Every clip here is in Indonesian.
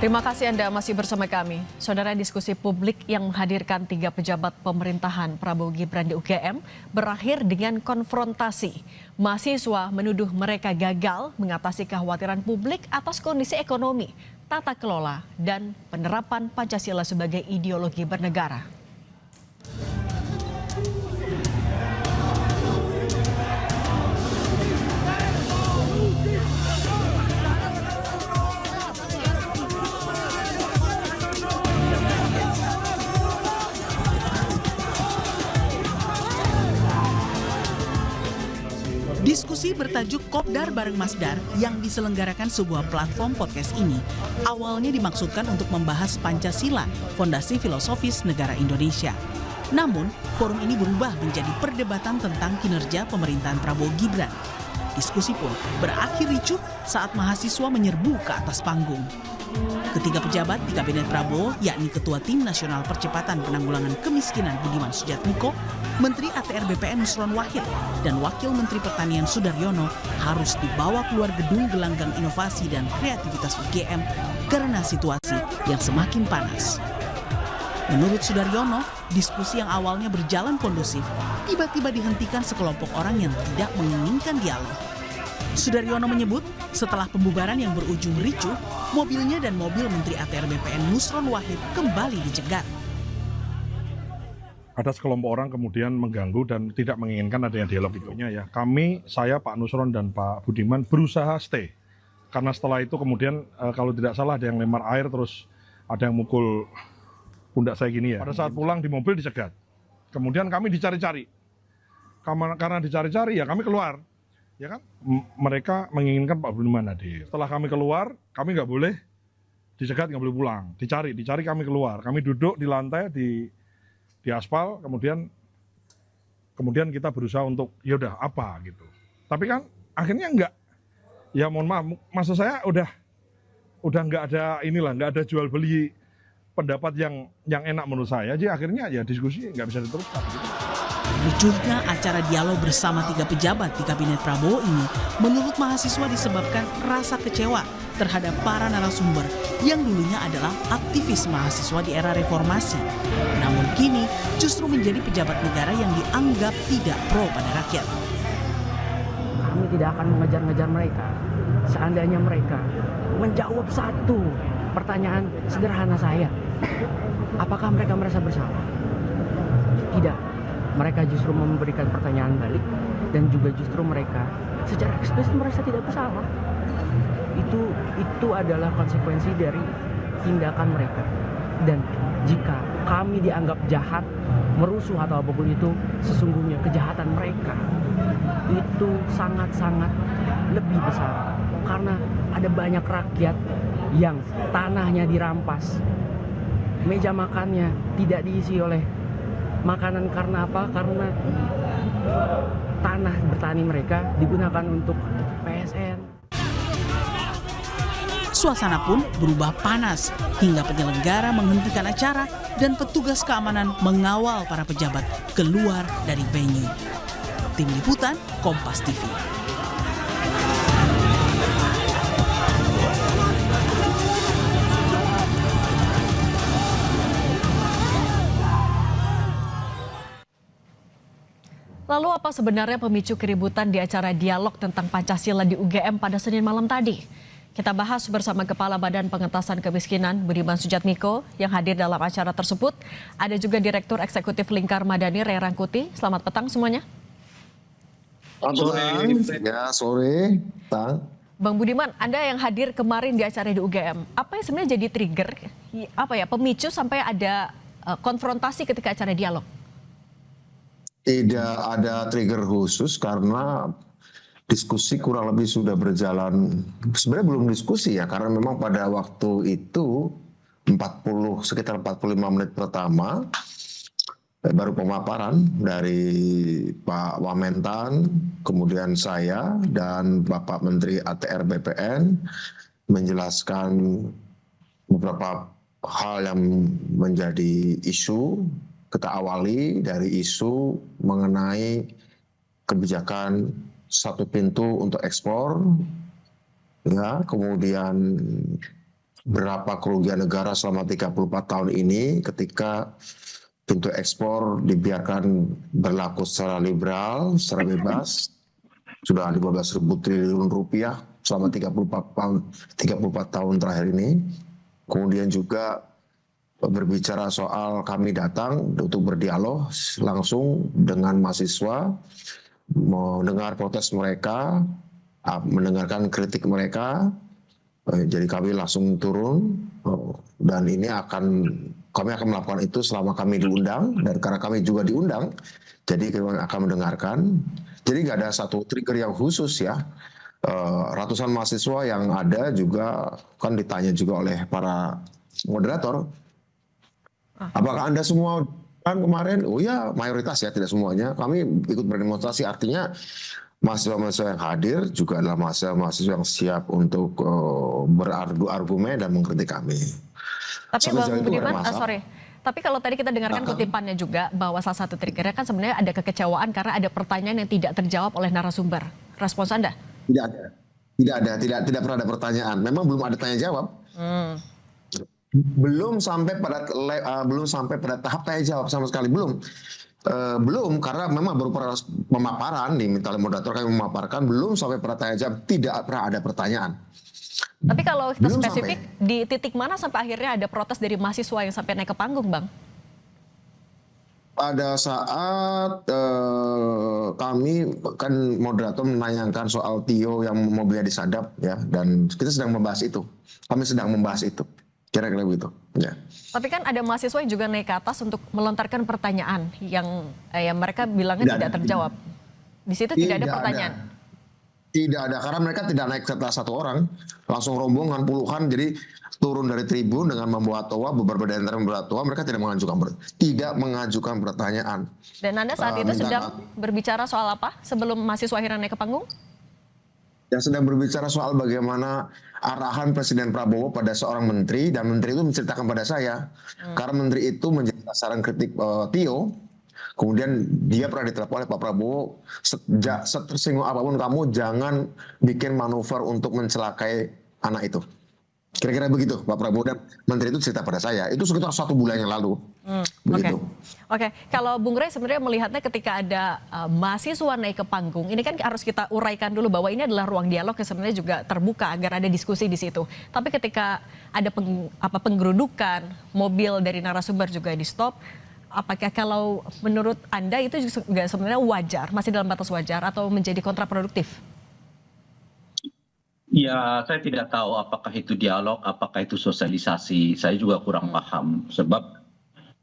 Terima kasih Anda masih bersama kami. Saudara, diskusi publik yang menghadirkan 3 pejabat pemerintahan Prabowo Gibran di UGM berakhir dengan konfrontasi. Mahasiswa menuduh mereka gagal mengatasi kekhawatiran publik atas kondisi ekonomi, tata kelola, dan penerapan Pancasila sebagai ideologi bernegara. Diskusi bertajuk Kopdar bareng Masdar yang diselenggarakan sebuah platform podcast ini awalnya dimaksudkan untuk membahas Pancasila, fondasi filosofis negara Indonesia. Namun, forum ini berubah menjadi perdebatan tentang kinerja pemerintahan Prabowo Gibran. Diskusi pun berakhir ricuh saat mahasiswa menyerbu ke atas panggung. Ketiga pejabat di Kabinet Prabowo, yakni Ketua Tim Nasional Percepatan Penanggulangan Kemiskinan Budiman Sujatmiko, Menteri ATR BPN Nusron Wahid, dan Wakil Menteri Pertanian Sudaryono harus dibawa keluar gedung gelanggang inovasi dan kreativitas UGM karena situasi yang semakin panas. Menurut Sudaryono, diskusi yang awalnya berjalan kondusif tiba-tiba dihentikan sekelompok orang yang tidak menginginkan dialog. Sudaryono menyebut setelah pembubaran yang berujung ricuh, mobilnya dan mobil Menteri ATR BPN Nusron Wahid kembali dicegat. Ada sekelompok orang kemudian mengganggu dan tidak menginginkan adanya dialog itu. Ya, saya, Pak Nusron dan Pak Budiman berusaha stay. Karena setelah itu kemudian kalau tidak salah ada yang lempar air, terus ada yang mukul pundak saya gini ya. Pada saat pulang di mobil dicegat. Kemudian kami dicari-cari. Karena dicari-cari ya kami keluar. Ya kan, mereka menginginkan Pak Budiman hadir. Setelah kami keluar, kami nggak boleh dicegat, nggak boleh pulang. Dicari kami keluar. Kami duduk di lantai di aspal, kemudian kita berusaha untuk ya udah apa gitu. Tapi kan akhirnya enggak. Ya mohon maaf, maksud saya udah nggak ada nggak ada jual beli pendapat yang enak menurut saya. Jadi akhirnya ya diskusi nggak bisa diteruskan. Gitu. Ricuhnya acara dialog bersama 3 pejabat di Kabinet Prabowo ini menurut mahasiswa disebabkan rasa kecewa terhadap para narasumber yang dulunya adalah aktivis mahasiswa di era reformasi. Namun kini justru menjadi pejabat negara yang dianggap tidak pro pada rakyat. Kami tidak akan mengejar-ngejar mereka. Seandainya mereka menjawab satu pertanyaan sederhana saya, apakah mereka merasa bersalah? Tidak. Mereka justru memberikan pertanyaan balik dan juga justru mereka secara eksplisit merasa tidak bersalah. Itu adalah konsekuensi dari tindakan mereka. Dan jika kami dianggap jahat, merusuh atau apapun itu, sesungguhnya kejahatan mereka itu sangat-sangat lebih besar. Karena ada banyak rakyat yang tanahnya dirampas, meja makannya tidak diisi oleh makanan. Karena apa? Karena tanah bertani mereka digunakan untuk PSN. Suasana pun berubah panas hingga penyelenggara menghentikan acara dan petugas keamanan mengawal para pejabat keluar dari venue. Tim Liputan Kompas TV. Lalu apa sebenarnya pemicu keributan di acara dialog tentang Pancasila di UGM pada Senin malam tadi? Kita bahas bersama Kepala Badan Pengentasan Kemiskinan Budiman Sujatmiko yang hadir dalam acara tersebut. Ada juga Direktur Eksekutif Lingkar Madani Ray Rangkuti. Selamat petang semuanya. Sore. Bang Budiman, Anda yang hadir kemarin di acara di UGM, apa yang sebenarnya jadi trigger, pemicu sampai ada konfrontasi ketika acara dialog? Tidak ada trigger khusus karena diskusi kurang lebih sudah berjalan, sebenarnya belum diskusi ya, karena memang pada waktu itu sekitar 45 menit pertama baru pemaparan dari Pak Wamentan, kemudian saya dan Bapak Menteri ATR BPN menjelaskan beberapa hal yang menjadi isu. Kita awali dari isu mengenai kebijakan satu pintu untuk ekspor, ya, kemudian berapa kerugian negara selama 34 tahun ini ketika pintu ekspor dibiarkan berlaku secara liberal, secara bebas. Sudah 15.000 triliun rupiah selama 34 tahun terakhir ini. Kemudian juga berbicara soal kami datang untuk berdialog langsung dengan mahasiswa, mendengar protes mereka, mendengarkan kritik mereka. Jadi kami langsung turun dan ini kami akan melakukan itu selama kami diundang, dan karena kami juga diundang, jadi kami akan mendengarkan. Jadi nggak ada satu trigger yang khusus ya. Ratusan mahasiswa yang ada juga kan ditanya juga oleh para moderator. Apakah Anda semua kan kemarin? Oh ya, mayoritas ya, tidak semuanya. Kami ikut berdemonstrasi, artinya mahasiswa-mahasiswa yang hadir juga adalah mahasiswa-mahasiswa yang siap untuk berargu argumen dan mengkritik kami. Tapi Sampai Bang sejauh itu nggak ada Budiman, masalah. sorry. Tapi kalau tadi kita dengarkan kutipannya juga bahwa salah satu triggernya kan sebenarnya ada kekecewaan karena ada pertanyaan yang tidak terjawab oleh narasumber. Respons Anda? Tidak pernah ada pertanyaan. Memang belum ada tanya jawab. Belum sampai pada tahap tanya jawab sama sekali, belum. Belum, karena memang baru pemaparan, diminta oleh moderator kami memaparkan, belum sampai pada tanya jawab, tidak pernah ada pertanyaan. Tapi kalau kita Belum spesifik, di titik mana sampai akhirnya ada protes dari mahasiswa yang sampai naik ke panggung, Bang? Pada saat kami kan moderator menanyakan soal Tio yang mobilnya disadap ya, dan kita sedang membahas itu. Kami sedang membahas itu. Kira-kira begitu. Ya. Tapi kan ada mahasiswa yang juga naik ke atas untuk melontarkan pertanyaan yang mereka bilangnya tidak terjawab. Di situ tidak ada pertanyaan. Tidak ada, karena mereka tidak naik setelah satu orang, langsung rombongan puluhan, jadi turun dari tribun dengan membawa toa, beberapa di antara membawa toa, mereka tidak mengajukan pertanyaan. Dan Anda saat itu sedang berbicara soal apa sebelum mahasiswa akhirnya naik ke panggung? Yang sedang berbicara soal bagaimana arahan Presiden Prabowo pada seorang menteri, dan menteri itu menceritakan pada saya, karena menteri itu menjadi sasaran kritik Tio. Kemudian dia pernah ditelepon oleh Pak Prabowo, setersinggung apapun kamu jangan bikin manuver untuk mencelakai anak itu. Kira-kira begitu Pak Prabowo, dan menteri itu cerita pada saya. Itu sekitar 1 bulan yang lalu. Begitu. Oke. Kalau Bung Rey sebenarnya melihatnya ketika ada mahasiswa naik ke panggung, ini kan harus kita uraikan dulu bahwa ini adalah ruang dialog yang sebenarnya juga terbuka agar ada diskusi di situ. Tapi ketika ada penggerudukan, mobil dari narasumber juga di stop, apakah kalau menurut Anda itu juga sebenarnya wajar, masih dalam batas wajar atau menjadi kontraproduktif? Ya, saya tidak tahu apakah itu dialog, apakah itu sosialisasi. Saya juga kurang paham. Sebab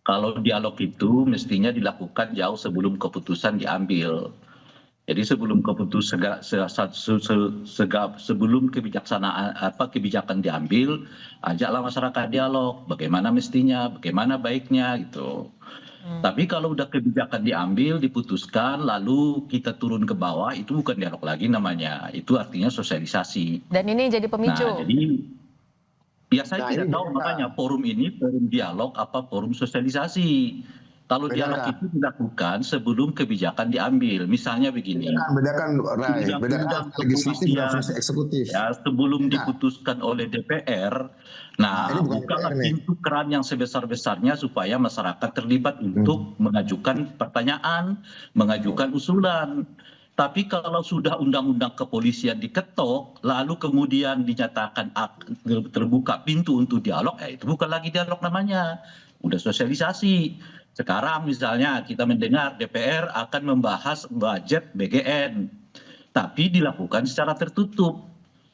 kalau dialog itu mestinya dilakukan jauh sebelum keputusan diambil. Jadi sebelum sebelum kebijakan diambil, ajaklah masyarakat dialog. Bagaimana mestinya, bagaimana baiknya gitu. Tapi kalau udah kebijakan diambil, diputuskan, lalu kita turun ke bawah, itu bukan dialog lagi namanya. Itu artinya sosialisasi. Dan ini jadi pemicu. Nah, jadi ya saya tidak tahu makanya forum ini forum dialog apa forum sosialisasi. Kalau dialog itu dilakukan sebelum kebijakan diambil. Misalnya begini. Bedakan legislatif dan fungsi eksekutif. Ya, sebelum diputuskan oleh DPR, nah bukalah pintu keran yang sebesar-besarnya supaya masyarakat terlibat untuk mengajukan pertanyaan, mengajukan usulan. Tapi kalau sudah undang-undang kepolisian diketok, lalu kemudian dinyatakan terbuka pintu untuk dialog, itu bukan lagi dialog namanya, udah sosialisasi. Sekarang misalnya kita mendengar DPR akan membahas budget BGN, tapi dilakukan secara tertutup.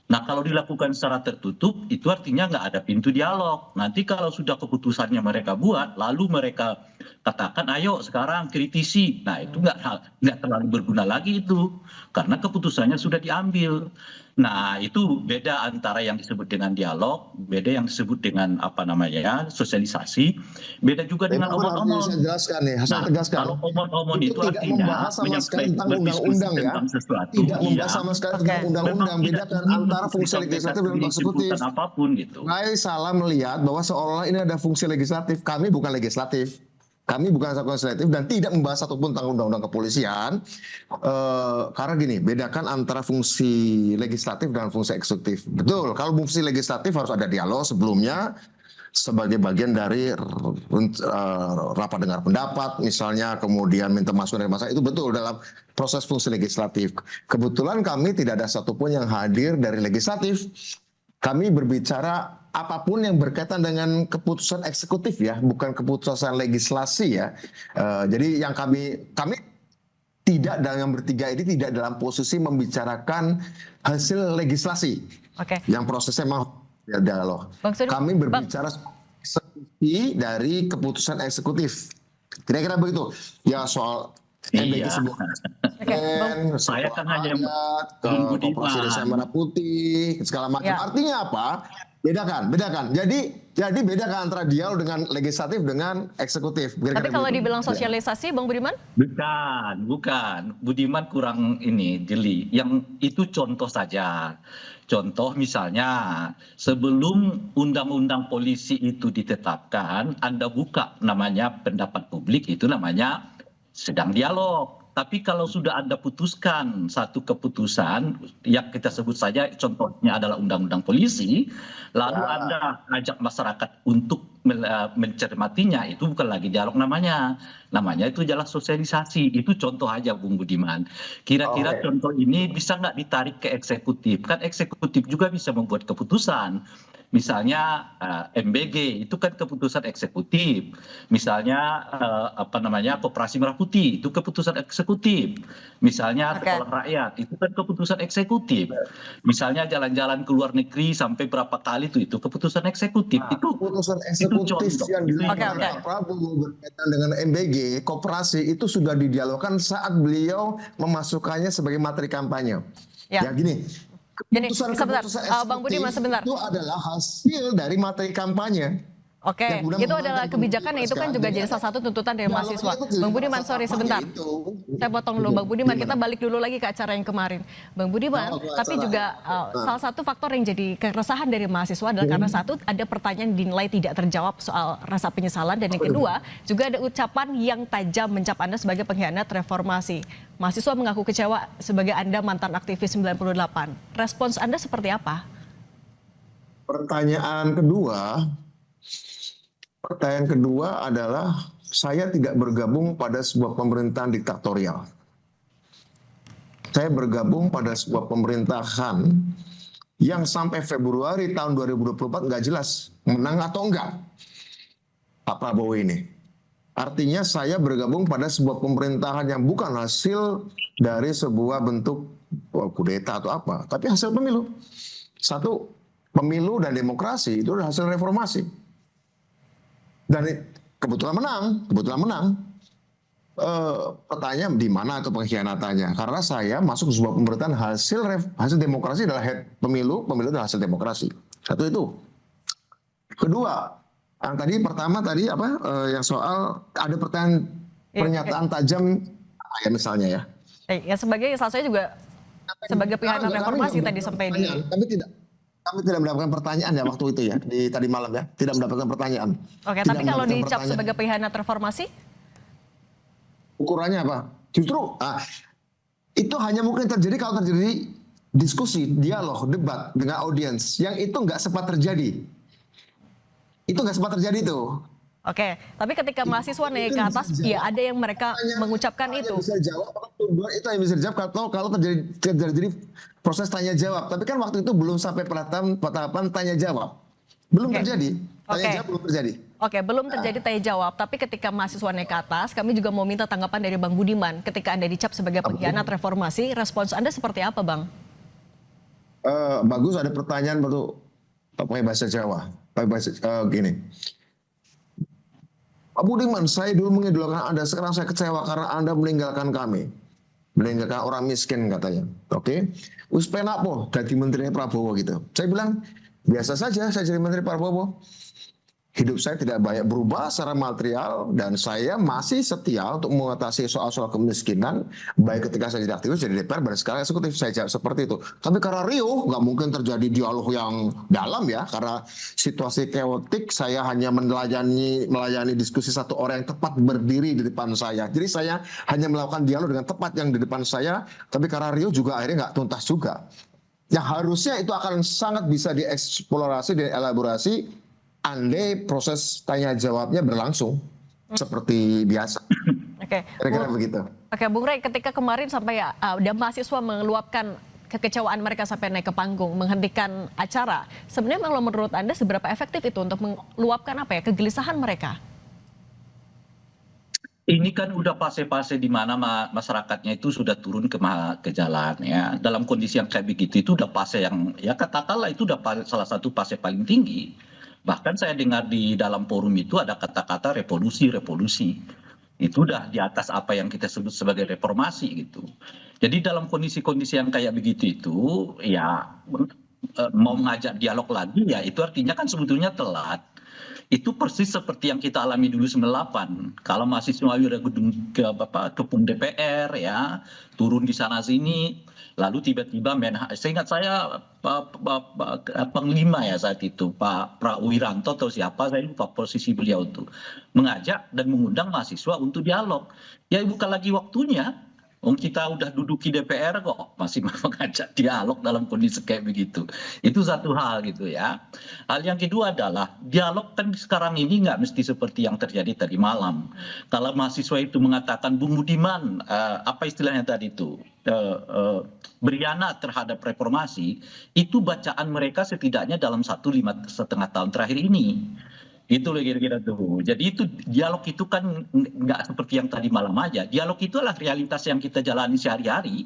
Nah kalau dilakukan secara tertutup itu artinya nggak ada pintu dialog. Nanti kalau sudah keputusannya mereka buat, lalu mereka katakan ayo sekarang kritisi. Nah itu nggak terlalu berguna lagi itu, karena keputusannya sudah diambil. Nah itu beda antara yang disebut dengan dialog, beda yang disebut dengan sosialisasi, beda juga dengan omong-omong. Saya jelaskan nih, saya tegaskan. Kalau omong-omong itu tidak artinya membahas sama sekali tentang undang-undang ya. Tidak membahas sama sekali tentang undang-undang. Bedakan antara fungsi legislatif dan eksekutif. Apapun gitu. Saya salah melihat bahwa seolah-olah ini ada fungsi legislatif. Kami bukan legislatif. Kami bukan satuan selektif dan tidak membahas satupun tentang undang-undang kepolisian. Karena gini, bedakan antara fungsi legislatif dan fungsi eksekutif. Betul, kalau fungsi legislatif harus ada dialog sebelumnya sebagai bagian dari rapat dengar pendapat, misalnya kemudian minta masukan dari masyarakat, itu betul dalam proses fungsi legislatif. Kebetulan kami tidak ada satupun yang hadir dari legislatif. Kami berbicara apapun yang berkaitan dengan keputusan eksekutif ya, bukan keputusan legislasi ya. Jadi yang kami tidak dalam bertiga ini tidak dalam posisi membicarakan hasil legislasi. Oke. Yang prosesnya mau dialog. Kami berbicara eksekusi dari keputusan eksekutif. Kira-kira begitu. Ya soal MBG semua. Saya kan hanya Koperasi Desa Merah Putih segala macam. Ya. Artinya apa? Bedakan. Jadi bedakan antara dialog dengan legislatif dengan eksekutif. Tapi kalau dibilang sosialisasi, Bang Budiman? Bukan. Budiman kurang jeli. Yang itu contoh saja. Contoh misalnya sebelum undang-undang polisi itu ditetapkan, Anda buka namanya pendapat publik, itu namanya sedang dialog. Tapi kalau sudah Anda putuskan satu keputusan yang kita sebut saja contohnya adalah undang-undang polisi, lalu Anda ajak masyarakat untuk mencermatinya, itu bukan lagi dialog namanya itu adalah sosialisasi. Itu contoh aja Bung Budiman. Kira-kira contoh ini bisa nggak ditarik ke eksekutif? Kan eksekutif juga bisa membuat keputusan. Misalnya MBG itu kan keputusan eksekutif. Misalnya Koperasi Merah Putih itu keputusan eksekutif. Misalnya Sekolah Rakyat itu kan keputusan eksekutif. Misalnya jalan-jalan ke luar negeri sampai berapa kali itu keputusan eksekutif. Itu keputusan eksekutif yang dilakukan Pak Prabowo berkaitan dengan MBG, koperasi itu sudah didialogkan saat beliau memasukkannya sebagai materi kampanye. Ya gini. Jadi sebentar, Bang Budiman sebentar. Itu adalah hasil dari materi kampanye. Oke, itu adalah kebijakan yang itu kan juga jadi salah satu tuntutan dari mahasiswa. Bang Budiman, sorry sebentar. Saya potong dulu Bang Budiman, kita balik dulu lagi ke acara yang kemarin. Bang Budiman, tapi juga salah satu faktor yang jadi keresahan dari mahasiswa adalah karena satu, ada pertanyaan dinilai tidak terjawab soal rasa penyesalan, dan yang kedua, juga ada ucapan yang tajam mencap Anda sebagai pengkhianat reformasi. Mahasiswa mengaku kecewa sebagai Anda mantan aktivis 98. Respons Anda seperti apa? Pertanyaan kedua adalah saya tidak bergabung pada sebuah pemerintahan diktatorial. Saya bergabung pada sebuah pemerintahan yang sampai Februari tahun 2024 nggak jelas menang atau enggak Pak Prabowo ini. Artinya saya bergabung pada sebuah pemerintahan yang bukan hasil dari sebuah bentuk kudeta atau apa, tapi hasil pemilu. Satu, pemilu dan demokrasi itu adalah hasil reformasi. Dan kebetulan menang. Pertanyaan di mana itu pengkhianatannya? Karena saya masuk ke sebuah pemerintahan hasil demokrasi adalah pemilu adalah hasil demokrasi. Satu itu. Kedua, yang tadi pertama yang soal ada pertanyaan pernyataan tajam ya misalnya ya. Ya sebagai salah saya juga sebagai pengkhianat reformasi tadi sampai di. Kami tidak mendapatkan pertanyaan ya waktu itu ya, tadi malam ya, tidak mendapatkan pertanyaan. Oke, tapi kalau dicap sebagai pengkhianat reformasi? Ukurannya apa? Justru itu hanya mungkin terjadi kalau terjadi diskusi, dialog, debat dengan audiens, yang itu nggak sempat terjadi. Itu nggak sempat terjadi tuh. Oke, tapi ketika mahasiswa naik ke atas, ya ada yang mereka mengucapkan itu. Bisa jawab, itu yang bisa dijawab kalau terjadi proses tanya jawab. Tapi kan waktu itu belum sampai tahapan tanya jawab. Belum terjadi. Tanya jawab belum terjadi. Oke, belum terjadi tanya jawab. Tapi ketika mahasiswa naik ke atas, kami juga mau minta tanggapan dari Bang Budiman. Ketika Anda dicap sebagai pengkhianat reformasi, respons Anda seperti apa, Bang? Bagus, ada pertanyaan pakai bahasa Jawa. Gini. Pak Budiman, saya dulu mengidolakan Anda, sekarang saya kecewa karena Anda meninggalkan kami. Meninggalkan orang miskin katanya. Oke. Wis penak po, jadi menteri Prabowo gitu. Saya bilang, biasa saja saya jadi menteri Prabowo. hidup saya tidak banyak berubah secara material dan saya masih setia untuk mengatasi soal-soal kemiskinan baik ketika saya jadi aktivis jadi DPR dan sekarang eksekutif. Saya jawab seperti itu. Tapi karena Rio nggak mungkin terjadi dialog yang dalam ya, karena situasi chaotic. Saya hanya melayani diskusi satu orang yang tepat berdiri di depan saya. Jadi saya hanya melakukan dialog dengan tepat yang di depan saya. Tapi karena Rio juga akhirnya nggak tuntas juga. Yang harusnya itu akan sangat bisa dieksplorasi dan elaborasi andai proses tanya jawabnya berlangsung seperti biasa. Oke, Kira-kira begitu. Oke, Bung Rey, ketika kemarin sampai ada mahasiswa mengeluapkan kekecewaan mereka sampai naik ke panggung, menghentikan acara, sebenarnya kalau menurut Anda seberapa efektif itu untuk meluapkan apa ya kegelisahan mereka? Ini kan udah fase-fase di mana masyarakatnya itu sudah turun ke jalan ya. Dalam kondisi yang kayak begitu itu udah fase yang ya katakanlah itu udah salah satu fase paling tinggi. Bahkan saya dengar di dalam forum itu ada kata-kata revolusi. Itu udah di atas apa yang kita sebut sebagai reformasi gitu. Jadi dalam kondisi-kondisi yang kayak begitu itu ya mau mengajak dialog lagi ya itu artinya kan sebetulnya telat. Itu persis seperti yang kita alami dulu 98. Kalau mahasiswa udah gedung DPR ya, turun di sana sini, lalu tiba-tiba seingat saya Panglima ya saat itu Pak Wiranto atau siapa, saya lupa posisi beliau itu, mengajak dan mengundang mahasiswa untuk dialog. Ya bukan lagi waktunya. Kita udah duduk di DPR kok masih mengajak dialog dalam kondisi kayak begitu. Itu satu hal gitu ya. Hal yang kedua adalah dialog kan sekarang ini nggak mesti seperti yang terjadi tadi malam. Kalau mahasiswa itu mengatakan Bung Budiman, apa istilahnya tadi itu, beriana terhadap reformasi, itu bacaan mereka setidaknya dalam 1,5 tahun terakhir ini. Itu loh kira-kira tuh. Jadi itu dialog itu kan nggak seperti yang tadi malam aja. Dialog itu adalah realitas yang kita jalani sehari-hari.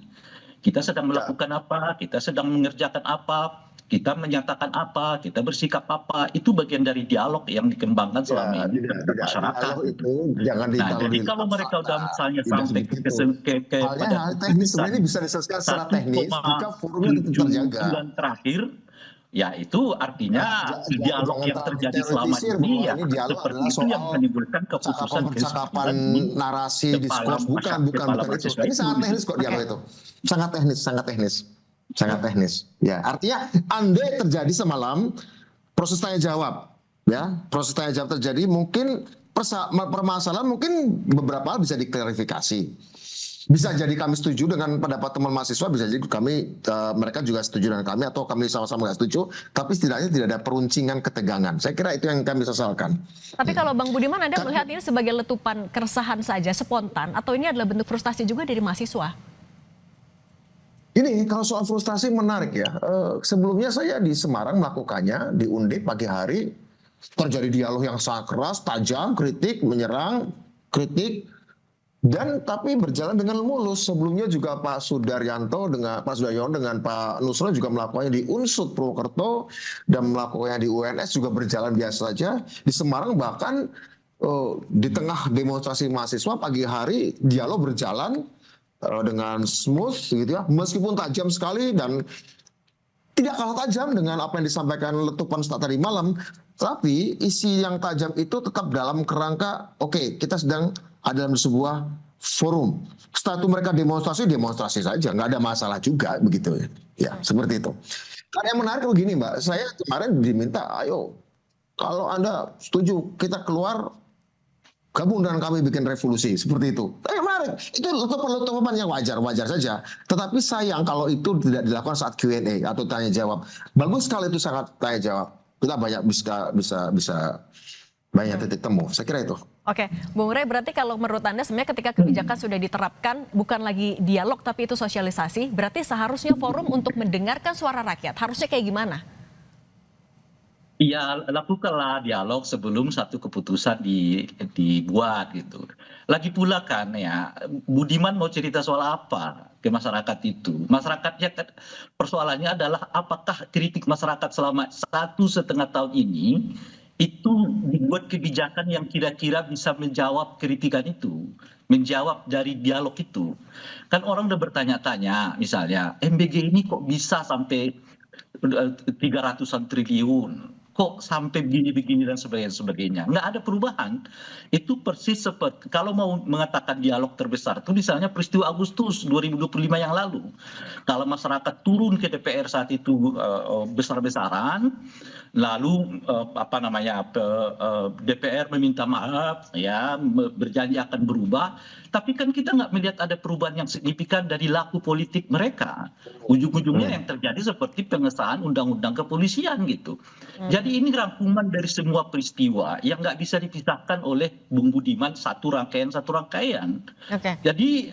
Kita sedang melakukan apa, kita sedang mengerjakan apa, kita menyatakan apa, kita bersikap apa. Itu bagian dari dialog yang dikembangkan selama ini terhadap masyarakat. Itu jangan Jadi kalau mereka udah misalnya sampai ke hal teknis sebenarnya bisa diselesaikan secara teknis jika forumnya tetap terjaga. Bulan terakhir. Ya itu artinya dialog yang terjadi selama ini ya seperti itu yang menimbulkan keputusan percakapan narasi diskurs bukan itu. Ini sangat teknis kok dialog itu. Sangat teknis. Ya, artinya andai terjadi semalam proses tanya jawab, ya. Proses tanya jawab terjadi mungkin permasalahan mungkin beberapa hal bisa diklarifikasi. Bisa jadi kami setuju dengan pendapat teman mahasiswa, bisa jadi mereka juga setuju dengan kami atau kami sama-sama nggak setuju, tapi setidaknya tidak ada peruncingan ketegangan. Saya kira itu yang kami sesalkan. Tapi kalau Bang Budiman, Anda melihat ini sebagai letupan keresahan saja, spontan, atau ini adalah bentuk frustasi juga dari mahasiswa? Ini kalau soal frustasi menarik ya. Sebelumnya saya di Semarang melakukannya, di Undip pagi hari, terjadi dialog yang sangat keras, tajam, kritik, menyerang, kritik, dan tapi berjalan dengan mulus. Sebelumnya juga Pak Sudaryanto dengan Pak Nusron juga melakukannya di Unsud Purwokerto dan melakukannya di UNS juga berjalan biasa saja. Di Semarang bahkan di tengah demonstrasi mahasiswa pagi hari dialog berjalan dengan smooth gitu ya, meskipun tajam sekali dan tidak kalah tajam dengan apa yang disampaikan letupan tadi malam, tapi isi yang tajam itu tetap dalam kerangka oke, kita sedang ada dalam sebuah forum. Setelah itu mereka demonstrasi saja, nggak ada masalah juga begitu ya, seperti itu. Karena yang menarik begini Mbak, saya kemarin diminta, ayo kalau Anda setuju kita keluar gabung dengan kami bikin revolusi seperti itu. Menarik, itu letupan yang wajar saja. Tetapi sayang kalau itu tidak dilakukan saat Q&A atau tanya jawab. Bagus sekali itu sangat tanya jawab. Kita banyak bisa banyak titik temu. Saya kira itu. Oke, Bung Rey, berarti kalau menurut Anda sebenarnya ketika kebijakan sudah diterapkan bukan lagi dialog tapi itu sosialisasi, berarti seharusnya forum untuk mendengarkan suara rakyat. Harusnya kayak gimana? Ya lakukanlah dialog sebelum satu keputusan dibuat gitu. Lagi pula kan ya, Budiman mau cerita soal apa ke masyarakat itu? Masyarakatnya persoalannya adalah apakah kritik masyarakat selama 1,5 tahun ini itu dibuat kebijakan yang kira-kira bisa menjawab kritikan itu, menjawab dari dialog itu. Kan orang udah bertanya-tanya, misalnya MBG ini kok bisa sampai 300-an triliun, kok sampai begini-begini dan sebagainya. Nggak ada perubahan. Itu persis seperti, kalau mau mengatakan dialog terbesar itu misalnya peristiwa Agustus 2025 yang lalu. Kalau masyarakat turun ke DPR saat itu besar-besaran, lalu DPR meminta maaf, ya berjanji akan berubah, tapi kan kita nggak melihat ada perubahan yang signifikan dari laku politik mereka. Ujung-ujungnya yang terjadi seperti pengesahan undang-undang kepolisian gitu. Jadi ini rangkuman dari semua peristiwa yang nggak bisa dipisahkan oleh Bung Budiman satu rangkaian. Oke. Jadi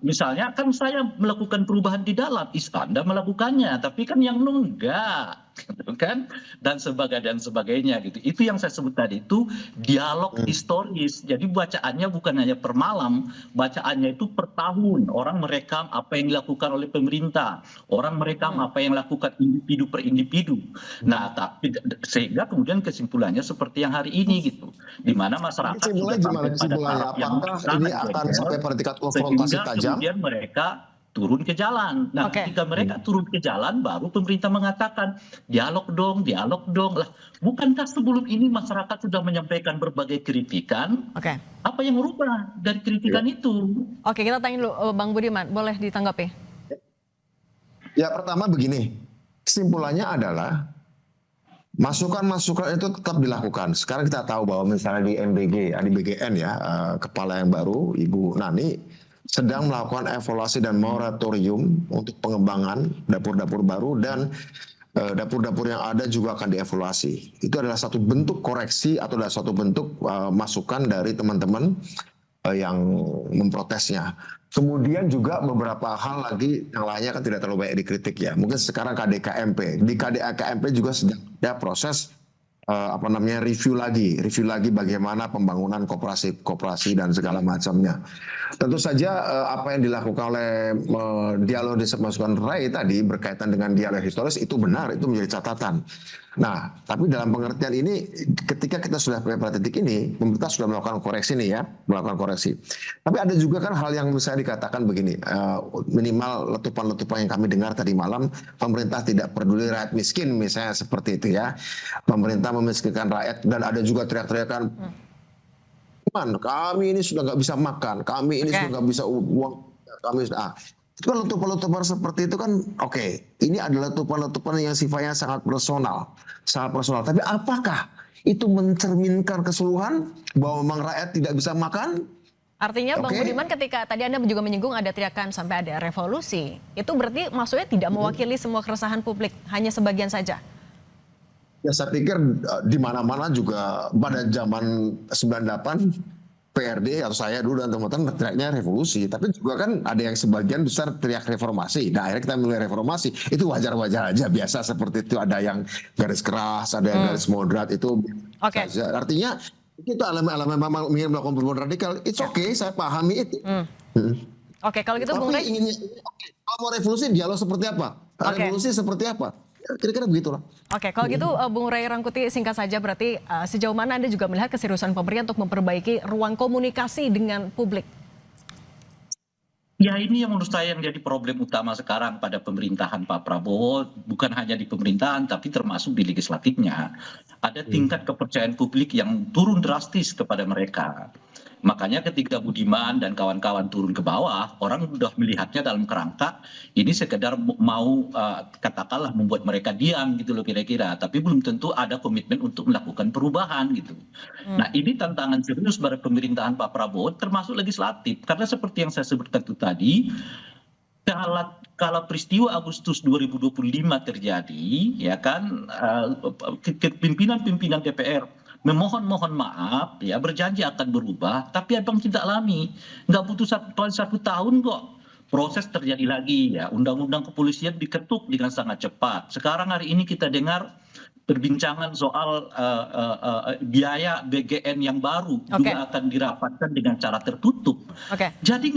misalnya kan saya melakukan perubahan di dalam, Anda melakukannya, tapi kan yang enggak, gitu kan, dan sebagainya gitu. Itu yang saya sebut tadi itu dialog historis. Jadi bacaannya bukan hanya per malam, bacaannya itu per tahun. Orang merekam apa yang dilakukan oleh pemerintah, orang merekam apa yang dilakukan individu per individu. Nah, tapi sehingga kemudian kesimpulannya seperti yang hari ini gitu, di mana masyarakat sudah sampai pada taraf yang apakah ini akan sampai pada tingkat konfrontasi sehingga tajam? kemudian mereka turun ke jalan. Nah, ketika mereka turun ke jalan, baru pemerintah mengatakan dialog dong lah. Bukankah sebelum ini masyarakat sudah menyampaikan berbagai kritikan? Oke. Apa yang merubah dari kritikan itu? Oke, kita tanya dulu Bang Budiman, boleh ditanggapi? Ya, pertama begini, kesimpulannya adalah masukan-masukan itu tetap dilakukan. Sekarang kita tahu bahwa misalnya di BGN ya, kepala yang baru Ibu Nani sedang melakukan evaluasi dan moratorium untuk pengembangan dapur-dapur baru, dan dapur-dapur yang ada juga akan dievaluasi. Itu adalah satu bentuk koreksi atau adalah satu bentuk masukan dari teman-teman yang memprotesnya. Kemudian juga beberapa hal lagi yang lainnya kan tidak terlalu banyak dikritik ya. Mungkin sekarang KDKMP. Di KDKMP juga sedang ada proses review lagi bagaimana pembangunan koperasi dan segala macamnya. Tentu saja apa yang dilakukan oleh dialog desa masukan Rai tadi berkaitan dengan dialog historis itu benar, itu menjadi catatan. Nah, tapi dalam pengertian ini ketika kita sudah pada titik ini, pemerintah sudah melakukan koreksi nih ya, melakukan koreksi. Tapi ada juga kan hal yang bisa dikatakan begini, minimal letupan-letupan yang kami dengar tadi malam, pemerintah tidak peduli rakyat miskin misalnya seperti itu ya. Pemerintah memiskinkan rakyat, dan ada juga teriak-teriakan, kami ini sudah nggak bisa makan, kami ini sudah nggak bisa uang, kami sudah. Itu kan letupan-letupan seperti itu kan, oke, ini adalah letupan-letupan yang sifatnya sangat personal. Tapi apakah itu mencerminkan keseluruhan bahwa memang rakyat tidak bisa makan? Artinya Bang Budiman, ketika tadi Anda juga menyinggung ada teriakan sampai ada revolusi, itu berarti maksudnya tidak mewakili semua keresahan publik, hanya sebagian saja? Ya, saya pikir di mana-mana juga pada zaman 98 PRD atau saya dulu dan teman-teman teriaknya revolusi, tapi juga kan ada yang sebagian besar teriak reformasi. Nah, akhirnya kita mulai reformasi, itu wajar-wajar aja, biasa seperti itu. Ada yang garis keras, ada yang garis moderat, itu saja. Artinya itu elemen-elemen memang ingin melakukan perubahan radikal, it's okay, saya pahami itu. Oke, kalau gitu Bung Ray, kalau mau revolusi dialog seperti apa? Revolusi seperti apa? Kira-kira begitulah. Oke, kalau gitu Bung Ray Rangkuti, singkat saja, berarti sejauh mana Anda juga melihat keseriusan pemerintah untuk memperbaiki ruang komunikasi dengan publik? Ya, ini yang menurut saya yang jadi problem utama sekarang pada pemerintahan Pak Prabowo, bukan hanya di pemerintahan tapi termasuk di legislatifnya. Ada tingkat kepercayaan publik yang turun drastis kepada mereka. Makanya ketika Budiman dan kawan-kawan turun ke bawah, orang sudah melihatnya dalam kerangka ini sekedar mau katakanlah membuat mereka diam gitu loh kira-kira. Tapi belum tentu ada komitmen untuk melakukan perubahan gitu. Nah, ini tantangan serius pada pemerintahan Pak Prabowo termasuk legislatif. Karena seperti yang saya sebutkan itu tadi, kalau peristiwa Agustus 2025 terjadi, ya kan, pimpinan-pimpinan DPR memohon maaf, ya berjanji akan berubah, tapi abang tidak alami, nggak butuh satu tahun kok, proses terjadi lagi ya, undang-undang kepolisian diketuk dengan sangat cepat. Sekarang hari ini kita dengar perbincangan soal biaya BGN yang baru juga akan dirapatkan dengan cara tertutup. Jadi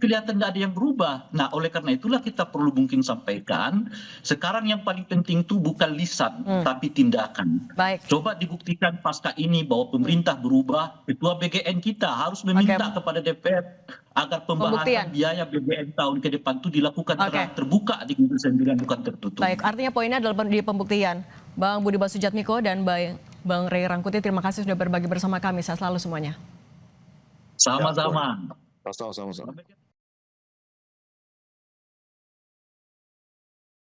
kelihatan nggak ada yang berubah. Nah, oleh karena itulah kita perlu mungkin sampaikan sekarang yang paling penting itu bukan lisan tapi tindakan. Coba dibuktikan pasca ini bahwa pemerintah berubah. Ketua BGN kita harus meminta kepada DPR agar pembahasan biaya BBM tahun ke depan itu dilakukan terbuka di Komisi 9, bukan tertutup. Baik, artinya poinnya adalah di pembuktian. Bang Budi Basujatmiko dan Bang Ray Rangkuti, terima kasih sudah berbagi bersama kami. Sehat selalu semuanya. Sama-sama. Sama-sama.